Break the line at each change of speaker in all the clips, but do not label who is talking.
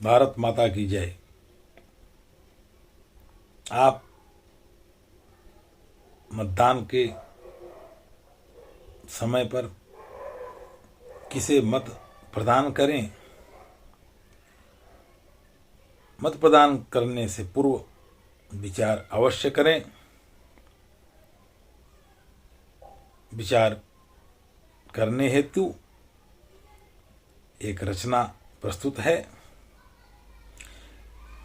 भारत माता की जय। आप मतदान के समय पर किसे मत प्रदान करें। मत प्रदान करने से पूर्व विचार अवश्य करें। विचार करने हेतु एक रचना प्रस्तुत है।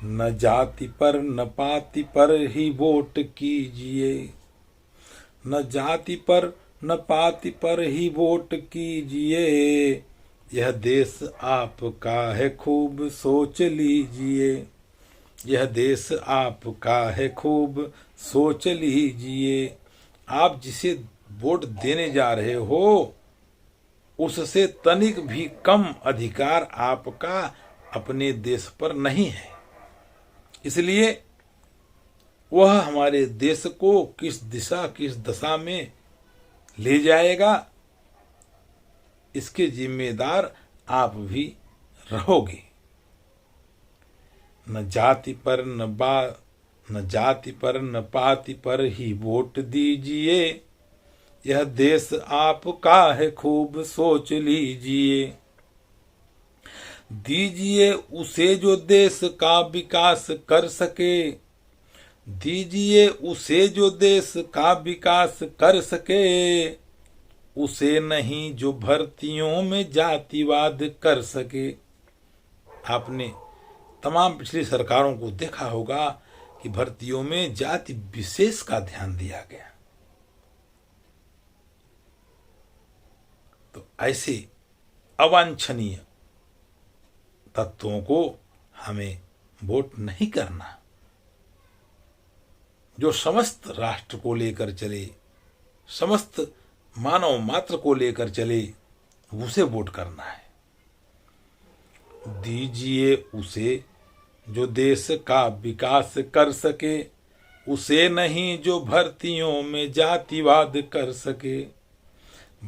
न जाति पर न पाति पर ही वोट कीजिए, न जाति पर न पाति पर ही वोट कीजिए, यह देश आपका है खूब सोच लीजिए, यह देश आपका है खूब सोच लीजिए। आप जिसे वोट देने जा रहे हो उससे तनिक भी कम अधिकार आपका अपने देश पर नहीं है। इसलिए वह हमारे देश को किस दिशा किस दशा में ले जाएगा, इसके जिम्मेदार आप भी रहोगे। न जाति पर न जाति पर न पाति पर ही वोट दीजिए, यह देश आपका है खूब सोच लीजिए। दीजिए उसे जो देश का विकास कर सके, दीजिए उसे जो देश का विकास कर सके, उसे नहीं जो भर्तियों में जातिवाद कर सके। आपने तमाम पिछली सरकारों को देखा होगा कि भर्तियों में जाति विशेष का ध्यान दिया गया। तो ऐसे अवांछनीय तत्वों को हमें वोट नहीं करना। जो समस्त राष्ट्र को लेकर चले, समस्त मानव मात्र को लेकर चले, उसे वोट करना है। दीजिए उसे जो देश का विकास कर सके, उसे नहीं जो भर्तियों में जातिवाद कर सके।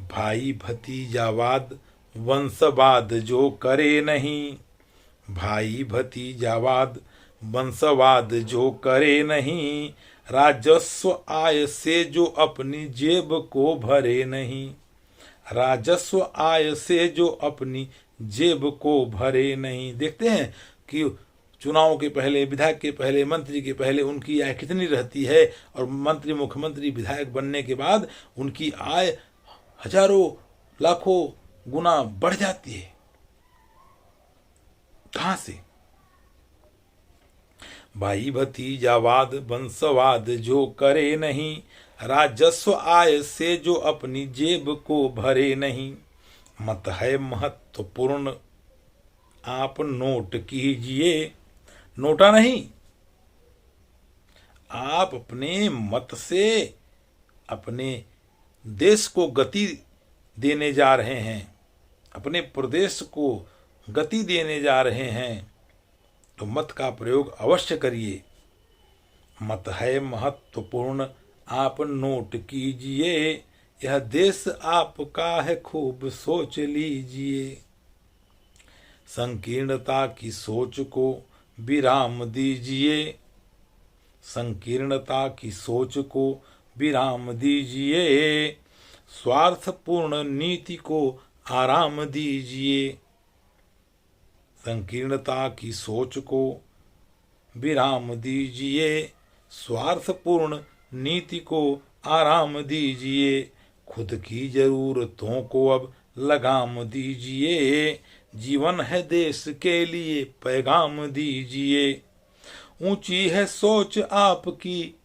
भाई भतीजावाद वंशवाद जो करे नहीं, भाई भतीजावाद वंशवाद जो करे नहीं, राजस्व आय से जो अपनी जेब को भरे नहीं, राजस्व आय से जो अपनी जेब को भरे नहीं। देखते हैं कि चुनाव के पहले, विधायक के पहले, मंत्री के पहले उनकी आय कितनी रहती है, और मंत्री, मुख्यमंत्री, विधायक बनने के बाद उनकी आय हजारों लाखों गुना बढ़ जाती है। कहां से? भाई भतीजावाद वंशवाद जो करे नहीं, राजस्व आय से जो अपनी जेब को भरे नहीं। मत है महत्वपूर्ण आप नोट कीजिए, नोटा नहीं। आप अपने मत से अपने देश को गति देने जा रहे हैं, अपने प्रदेश को गति देने जा रहे हैं, तो मत का प्रयोग अवश्य करिए। मत है महत्वपूर्ण आप नोट कीजिए, यह देश आपका है खूब सोच लीजिए। संकीर्णता की सोच को विराम दीजिए, संकीर्णता की सोच को विराम दीजिए। स्वार्थपूर्ण नीति को आराम दीजिए, संकीर्णता की सोच को विराम दीजिए। स्वार्थपूर्ण नीति को आराम दीजिए। खुद की जरूरतों को अब लगाम दीजिए। जीवन है देश के लिए पैगाम दीजिए। ऊंची है सोच आपकी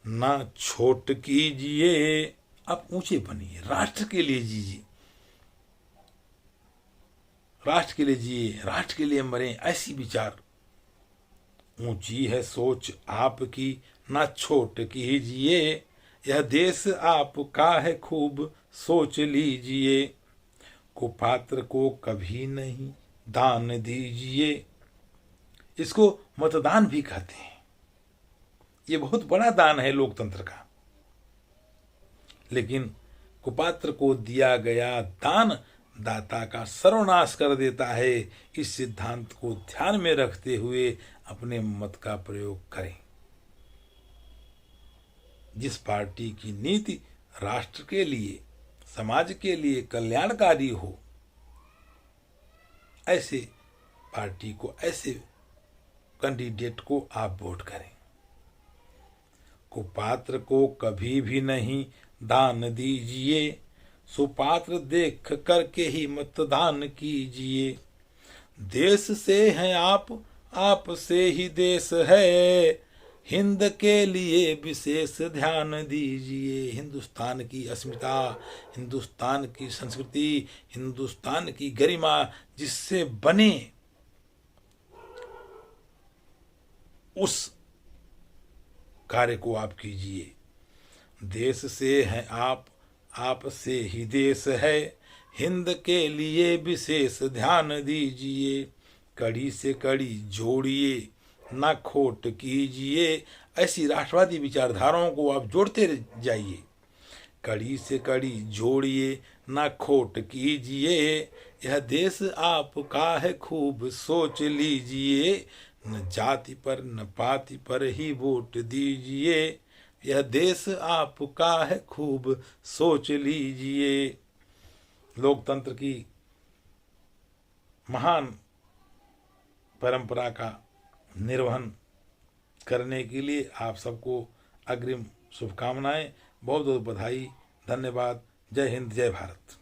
ना छोट कीजिए। आप ऊंचे बनिए, राष्ट्र के लिए जीजिए, राष्ट्र के लिए जिए, राष्ट्र के लिए मरें, ऐसी विचार। ऊंची है सोच आपकी ना छोट कीजिए, यह देश आपका है खूब सोच लीजिए। कुपात्र को कभी नहीं दान दीजिए। इसको मतदान भी कहते हैं। ये बहुत बड़ा दान है लोकतंत्र का। लेकिन कुपात्र को दिया गया दान दाता का सर्वनाश कर देता है। इस सिद्धांत को ध्यान में रखते हुए अपने मत का प्रयोग करें। जिस पार्टी की नीति राष्ट्र के लिए, समाज के लिए कल्याणकारी हो, ऐसे पार्टी को, ऐसे कैंडिडेट को आप वोट करें। कुपात्र को कभी भी नहीं दान दीजिए, सुपात्र देख करके ही मतदान कीजिए। देश से हैं आप से ही देश है, हिंद के लिए विशेष ध्यान दीजिए। हिंदुस्तान की अस्मिता, हिंदुस्तान की संस्कृति, हिंदुस्तान की गरिमा जिससे बने, उस कार्य को आप कीजिए। देश से हैं आप से ही देश है, हिंद के लिए विशेष ध्यान दीजिए। कड़ी से कड़ी जोड़िए, ना खोट कीजिए। ऐसी राष्ट्रवादी विचारधाराओं को आप जोड़ते जाइए। कड़ी से कड़ी जोड़िए, ना खोट कीजिए। यह देश आपका है, खूब सोच लीजिए। न जाति पर न पाति पर ही वोट दीजिए। यह देश आपका है, खूब सोच लीजिए। लोकतंत्र की महान परंपरा का निर्वहन करने के लिए आप सबको अग्रिम शुभकामनाएं, बहुत बहुत बधाई, धन्यवाद। जय हिंद, जय भारत।